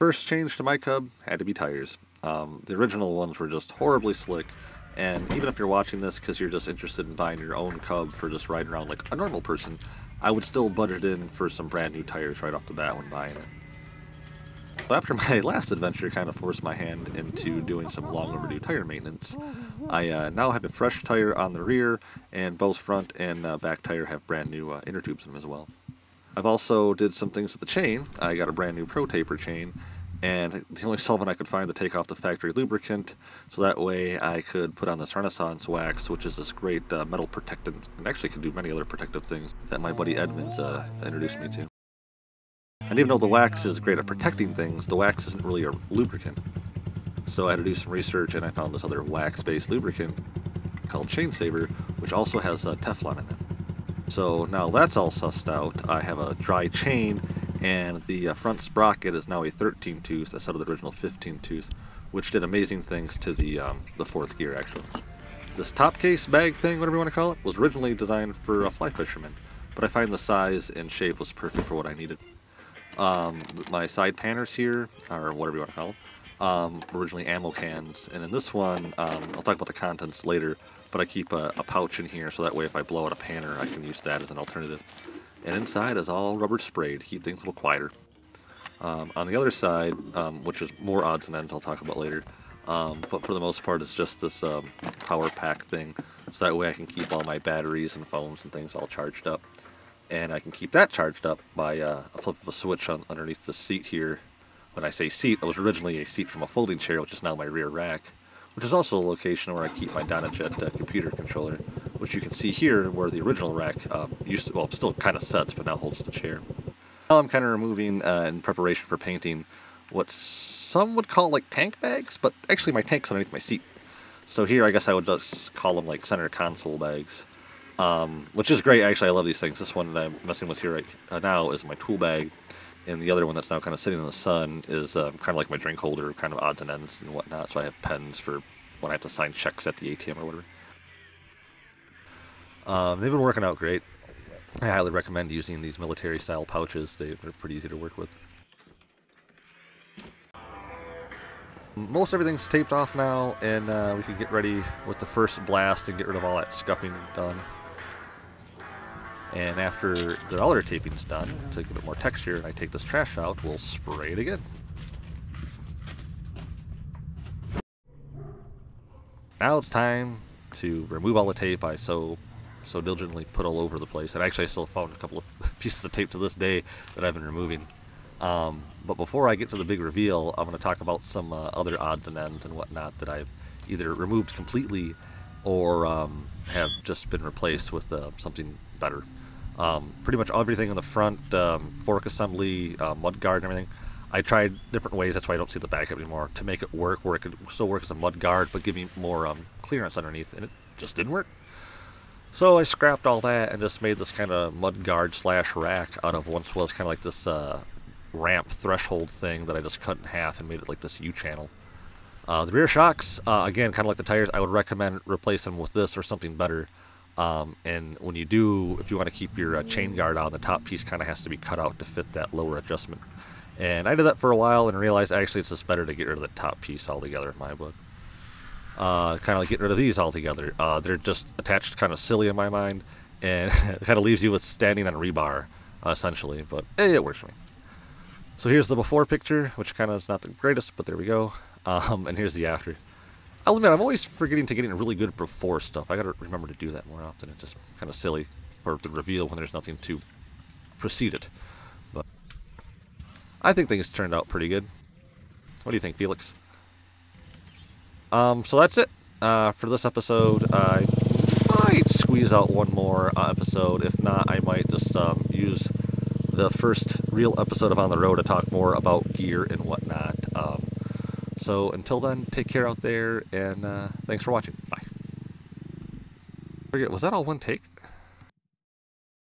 First change to my Cub had to be tires. The original ones were just horribly slick, and even if you're watching this because you're just interested in buying your own Cub for just riding around like a normal person, I would still budget in for some brand new tires right off the bat when buying it. So after my last adventure kind of forced my hand into doing some long overdue tire maintenance, I now have a fresh tire on the rear, and both front and back tire have brand new inner tubes in them as well. I've also did some things with the chain. I got a brand new Pro Taper chain, and the only solvent I could find to take off the factory lubricant, so that way I could put on this Renaissance wax, which is this great metal protectant, and actually can do many other protective things that my buddy Edmonds introduced me to. And even though the wax is great at protecting things, the wax isn't really a lubricant. So I had to do some research, and I found this other wax-based lubricant called Chain Saver, which also has Teflon in it. So now that's all sussed out. I have a dry chain, and the front sprocket is now a 13 tooth instead of the original 15 tooth, which did amazing things to the fourth gear actually. This top case bag thing, whatever you want to call it, was originally designed for a fly fisherman, but I find the size and shape was perfect for what I needed. My side panners here, or whatever you want to call them, originally ammo cans, and in this one, I'll talk about the contents later, but I keep a pouch in here so that way if I blow out a panner I can use that as an alternative. And inside is all rubber sprayed to keep things a little quieter. On the other side, which is more odds and ends I'll talk about later, but for the most part it's just this power pack thing, so that way I can keep all my batteries and phones and things all charged up. And I can keep that charged up by a flip of a switch underneath the seat here. When I say seat, it was originally a seat from a folding chair, which is now my rear rack, which is also a location where I keep my Dynajet computer controller, which you can see here where the original rack used to, well, still kind of sets, but now holds the chair. Now I'm kind of removing, in preparation for painting, what some would call like tank bags, but actually my tank's underneath my seat. So here I guess I would just call them like center console bags. Which is great, actually. I love these things. This one that I'm messing with here right now is my tool bag, and the other one that's now kind of sitting in the sun is kind of like my drink holder, kind of odds and ends and whatnot, so I have pens for when I have to sign checks at the ATM or whatever. They've been working out great. I highly recommend using these military-style pouches. They're pretty easy to work with. Most everything's taped off now, and we can get ready with the first blast and get rid of all that scuffing done. And after the other taping's done, to give it more texture, and I take this trash out, we'll spray it again. Now it's time to remove all the tape I so diligently put all over the place. And actually I still found a couple of pieces of tape to this day that I've been removing. But before I get to the big reveal, I'm going to talk about some other odds and ends and whatnot that I've either removed completely or have just been replaced with something better. Pretty much everything in the front, fork assembly, mud guard and everything, I tried different ways, that's why I don't see the back anymore, to make it work where it could still work as a mud guard but give me more clearance underneath, and it just didn't work. So I scrapped all that and just made this kind of mud guard slash rack out of once was kind of like this ramp threshold thing that I just cut in half and made it like this U-channel. The rear shocks, again, kind of like the tires, I would recommend replacing them with this or something better. And when you do, if you want to keep your chain guard on, the top piece kind of has to be cut out to fit that lower adjustment. And I did that for a while and realized actually it's just better to get rid of the top piece altogether in my book. Kind of like get rid of these altogether. They're just attached kind of silly in my mind, and it kind of leaves you with standing on rebar, essentially, but it works for me. So here's the before picture, which kind of is not the greatest, but there we go. And here's the after. I'll admit, I'm always forgetting to get really good before stuff. I gotta remember to do that more often. It's just kind of silly for the reveal when there's nothing to precede it. But I think things turned out pretty good. What do you think, Felix? So that's it for this episode. I might squeeze out one more episode. If not, I might just use the first real episode of On the Road to talk more about gear and whatnot. So until then, take care out there, and thanks for watching. Bye. Was that all one take?